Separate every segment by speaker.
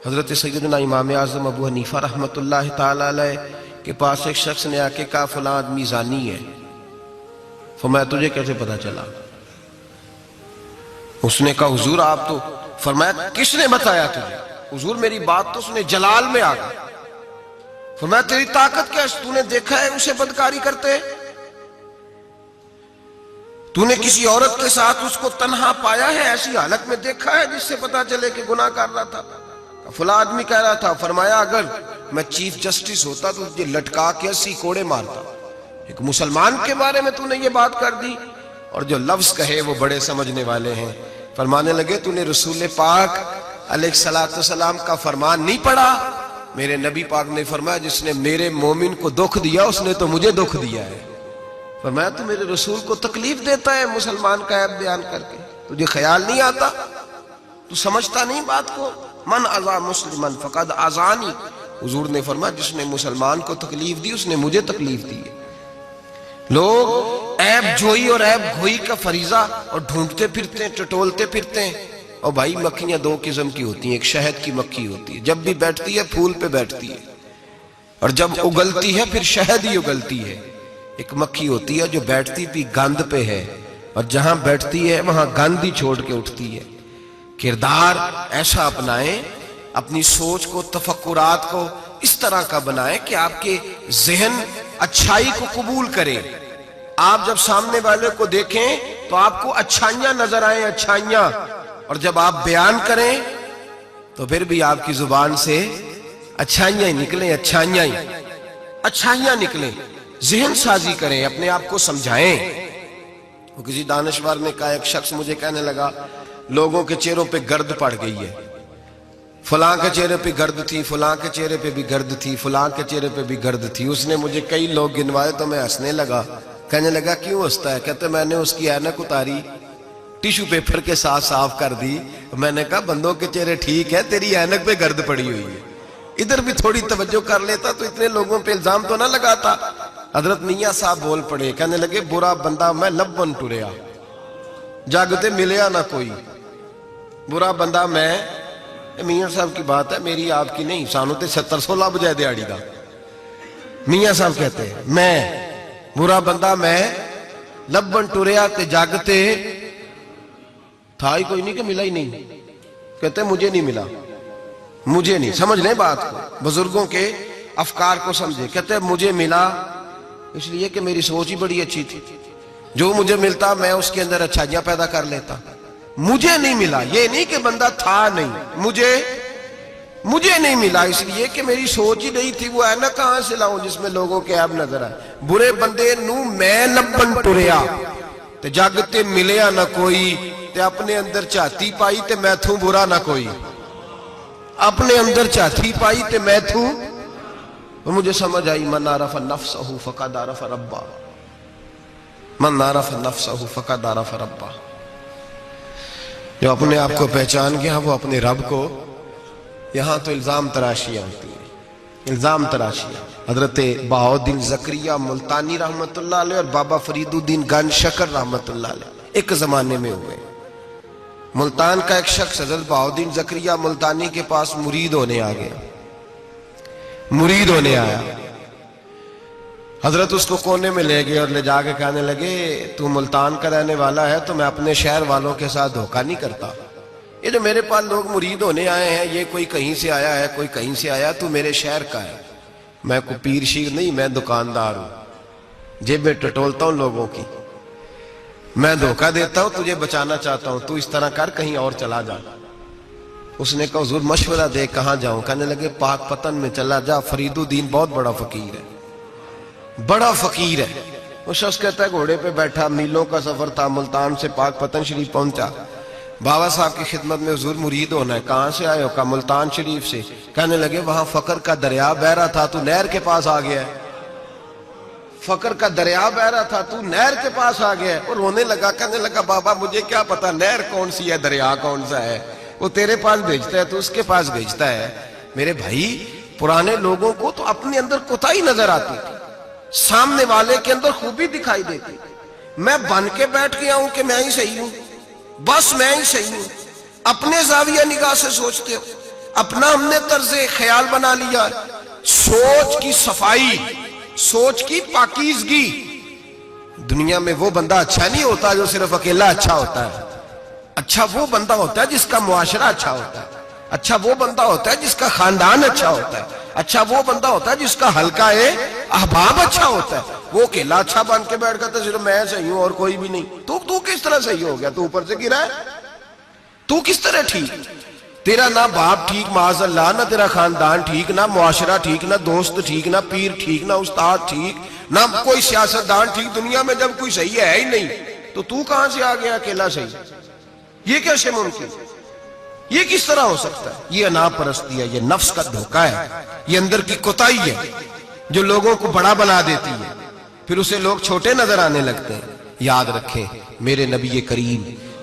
Speaker 1: حضرت سیدنا امام اعظم ابو حنیفہ رحمۃ اللہ تعالی علیہ کے پاس ایک شخص نے آ کے کہا فلاں آدمی زانی ہے. فرمایا تجھے کیسے پتا چلا؟ اس نے کہا حضور آپ تو. فرمایا کس نے بتایا تجھے؟ حضور میری بات تو سنے جلال میں آ گئی. فرمایا تیری طاقت کیا ہے؟ تو نے دیکھا ہے اسے بدکاری کرتے؟ تو نے کسی عورت کے ساتھ اس کو تنہا پایا ہے؟ ایسی حالت میں دیکھا ہے جس سے پتا چلے کہ گناہ کر رہا تھا؟ فلاں آدمی کہہ رہا تھا. فرمایا اگر میں چیف جسٹس ہوتا تو تجھے لٹکا کے 80 کوڑے مارتا. ایک مسلمان کے بارے میں تو نے یہ بات کر دی. اور جو لفظ کہے وہ بڑے سمجھنے والے ہیں. فرمانے لگے تو نے رسول پاک علیہ السلام کا فرمان نہیں پڑھا؟ میرے نبی پاک نے فرمایا جس نے میرے مومن کو دکھ دیا اس نے تو مجھے دکھ دیا ہے. فرمایا تو میرے رسول کو تکلیف دیتا ہے مسلمان کا عیب بیان کر کے؟ تجھے خیال نہیں آتا؟ تو سمجھتا نہیں بات کو؟ من اذا مسلمن فقد اذانی. حضور نے فرمایا جس نے مسلمان کو تکلیف دی اس نے مجھے تکلیف دی ہے. لوگ عیب جوئی اور عیب گھوئی کا فریضہ اور ڈھونڈتے پھرتے ہیں، ٹٹولتے پھرتے ہیں. اور بھائی مکھیاں دو قسم کی ہوتی ہیں. ایک شہد کی مکھی ہوتی ہے، جب بھی بیٹھتی ہے پھول پہ بیٹھتی ہے، اور جب اگلتی ہے پھر شہد ہی اگلتی ہے. ایک مکھی ہوتی ہے جو بیٹھتی بھی گند پہ ہے، اور جہاں بیٹھتی ہے وہاں گند ہی چھوڑ کے اٹھتی ہے. کردار ایسا اپنائیں، اپنی سوچ کو، تفکرات کو اس طرح کا بنائیں کہ آپ کے ذہن اچھائی کو قبول کرے. آپ جب سامنے والے کو دیکھیں تو آپ کو اچھائیاں نظر آئیں، اچھائیاں. اور جب آپ بیان کریں تو پھر بھی آپ کی زبان سے اچھائیاں ہی نکلیں، اچھائیاں نکلیں. ذہن سازی کریں، اپنے آپ کو سمجھائیں. وہ کسی دانشور نے کہا، ایک شخص مجھے کہنے لگا لوگوں کے چہروں پہ گرد پڑ گئی ہے. فلاں کے چہرے پہ گرد تھی، فلاں کے چہرے پہ بھی گرد تھی، فلاں کے چہرے پہ بھی گرد تھی. اس نے مجھے کئی لوگ گنوائے تو میں ہنسنے لگا. کہنے لگا کیوں ہنستا ہے؟ کہتے میں نے اس کی اینک اتاری، ٹیشو پیپر کے ساتھ صاف کر دی. میں نے کہا بندوں کے چہرے ٹھیک ہے، تیری اینک پہ گرد پڑی ہوئی ہے. ادھر بھی تھوڑی توجہ کر لیتا تو اتنے لوگوں پہ الزام تو نہ لگاتا. حضرت میاں صاحب بول پڑے، کہنے لگے برا بندہ میں لبن ٹریا، جاگتے ملیا نہ کوئی. برا بندہ میں، میاں صاحب کی بات ہے میری آپ کی نہیں. سانو تے 70 بجائے دیاڑی دا. میاں صاحب کہتے ہیں میں برا بندہ میں لبن ٹریا تے جاگتے تھا ہی کوئی نہیں کہ ملا ہی نہیں. کہتے مجھے نہیں ملا، مجھے نہیں. سمجھ لیں بات کو، بزرگوں کے افکار کو سمجھے. کہتے مجھے ملا اس لیے کہ میری سوچ ہی بڑی اچھی تھی، جو مجھے ملتا میں اس کے اندر اچھائیاں پیدا کر لیتا. مجھے نہیں ملا یہ نہیں کہ بندہ تھا نہیں، مجھے نہیں ملا اس لیے کہ میری سوچ ہی نہیں تھی. وہ ہے نا کہاں سے لاؤں جس میں لوگوں کے عیب نظر آئے. برے بندے نو میں لبن ٹریا تے جاگتے ملیا نہ کوئی، تے اپنے اندر چاہتی پائی تے میں تھوں برا نہ کوئی. اپنے اندر چاہتی پائی تے میں تھوں. مجھے سمجھ آئی من عرف نفسہ فقد عرف ربہ، من عرف نفسہ فقد عرف ربہ. جو اپنے آپ کو پہچان گیا وہ اپنے رب کو. یہاں تو الزام تراشیاں ہوتی ہیں، الزام تراشیاں. حضرت بہاؤالدین زکریا ملتانی رحمت اللہ علیہ اور بابا فرید الدین گنج شکر رحمت اللہ علیہ ایک زمانے میں ہوئے. ملتان کا ایک شخص حضرت بہاؤالدین زکریا ملتانی کے پاس مرید ہونے آ گیا. مرید ہونے آیا. حضرت اس کو کونے میں لے گئے اور لے جا کے کہنے لگے تو ملتان کا رہنے والا ہے تو میں اپنے شہر والوں کے ساتھ دھوکہ نہیں کرتا. یہ جو میرے پاس لوگ مرید ہونے آئے ہیں یہ کوئی کہیں سے آیا ہے، کوئی کہیں سے آیا، تو میرے شہر کا ہے. میں کوئی پیر شیر نہیں، میں دکاندار ہوں، جیبیں ٹٹولتا ہوں لوگوں کی. میں دھوکہ دیتا ہوں، تجھے بچانا چاہتا ہوں، تو اس طرح کر کہیں اور چلا جا. اس نے کہا حضور مشورہ دے کہاں جاؤں؟ کہنے لگے پاک پتن میں چلا جا، فرید الدین بہت بڑا فقیر ہے، بڑا فقیر ہے. وہ شخص کہتا ہے گھوڑے پہ بیٹھا، میلوں کا سفر تھا، ملتان سے پاک پتن شریف پہنچا. بابا صاحب کی خدمت میں حضور مرید ہونا ہے. کہاں سے آئے ہو؟ کہا ملتان شریف سے. کہنے لگے وہاں فقر کا دریا بہ رہا تھا، تو نہر کے پاس آ گیا ہے. فقر کا دریا بہ رہا تھا، تو نہر کے پاس آ گیا ہے. اور رونے لگا. کہنے لگا بابا مجھے کیا پتا نہر کون سی ہے، دریا کون سا ہے، وہ تیرے پاس بھیجتا ہے تو اس کے پاس بھیجتا ہے. میرے بھائی پرانے لوگوں کو تو اپنے اندر کوتاہی نظر آتی تھی، سامنے والے کے اندر خوبی دکھائی دیتی. میں بن کے بیٹھ گیا ہوں کہ میں ہی صحیح ہوں، بس میں ہی صحیح ہوں. اپنے زاویہ نگاہ سے سوچتے ہو. اپنا ہم نے طرز خیال بنا لیا. سوچ کی صفائی، سوچ کی پاکیزگی. دنیا میں وہ بندہ اچھا نہیں ہوتا جو صرف اکیلا اچھا ہوتا ہے. اچھا وہ بندہ ہوتا ہے جس کا معاشرہ اچھا ہوتا ہے. اچھا وہ بندہ ہوتا ہے جس کا خاندان اچھا ہوتا ہے. اچھا وہ بندہ ہوتا ہے جس کا حلقہ احباب اچھا ہوتا ہے. وہ اکیلا اچھا بن کے بیٹھ گیا صرف میں صحیح ہوں اور کوئی بھی نہیں. تو کس طرح صحیح ہو گیا؟ تو اوپر سے گرا ہے. تو کس طرح ٹھیک؟ تیرا نہ باپ ٹھیک معاذ اللہ، نہ تیرا خاندان ٹھیک، نہ معاشرہ ٹھیک، نہ دوست ٹھیک، نہ پیر ٹھیک، نہ استاد ٹھیک، نہ کوئی سیاستدان ٹھیک. دنیا میں جب کوئی صحیح ہے ہی نہیں تو کہاں سے آ گیا اکیلا صحیح؟ یہ کیسے ممکن؟ یہ کس طرح ہو سکتا ہے؟ یہ انا پرستی ہے، یہ نفس کا دھوکہ ہے، یہ اندر کی کوتاہی ہے جو لوگوں کو بڑا بنا دیتی ہے. پھر اسے لوگ چھوٹے نظر آنے لگتے ہیں. یاد رکھیں میرے نبی کریم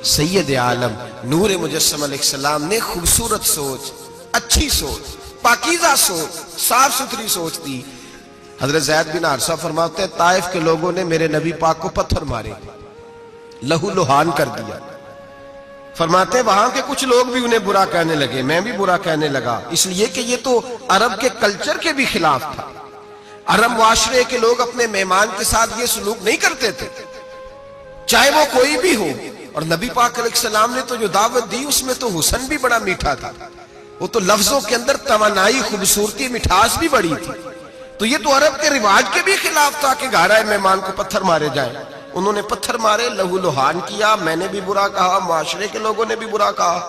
Speaker 1: سید عالم نور مجسم علیہ السلام نے خوبصورت سوچ، اچھی سوچ، پاکیزہ سوچ، صاف ستھری سوچ دی. حضرت زید بن حارثہ فرماتے ہیں طائف کے لوگوں نے میرے نبی پاک کو پتھر مارے، لہو لہان کر دیا. فرماتے ہیں وہاں کے کچھ لوگ بھی انہیں برا کہنے لگے، میں بھی برا کہنے لگا، اس لیے کہ یہ تو عرب کے کلچر کے بھی خلاف تھا. عرب معاشرے کے لوگ اپنے مہمان کے ساتھ یہ سلوک نہیں کرتے تھے چاہے وہ کوئی بھی ہو. اور نبی پاک علیہ السلام نے تو جو دعوت دی اس میں تو حسن بھی بڑا میٹھا تھا. وہ تو لفظوں کے اندر توانائی، خوبصورتی، مٹھاس بھی بڑی تھی. تو یہ تو عرب کے رواج کے بھی خلاف تھا کہ گھر مہمان کو پتھر مارے جائیں. انہوں نے پتھر مارے، لہو لہان کیا، میں نے بھی برا کہا، معاشرے کے لوگوں نے بھی برا کہا.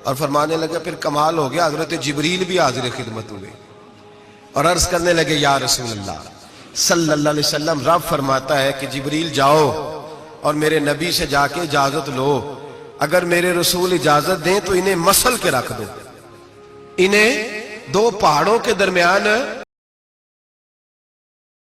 Speaker 1: اور فرمانے لگے پھر کمال ہو گیا، حضرت جبریل بھی حاضر خدمت ہوئے اور عرض کرنے لگے یا رسول اللہ صلی اللہ علیہ وسلم، رب فرماتا ہے کہ جبریل جاؤ اور میرے نبی سے جا کے اجازت لو، اگر میرے رسول اجازت دیں تو انہیں مسل کے رکھ دو، انہیں دو پہاڑوں کے درمیان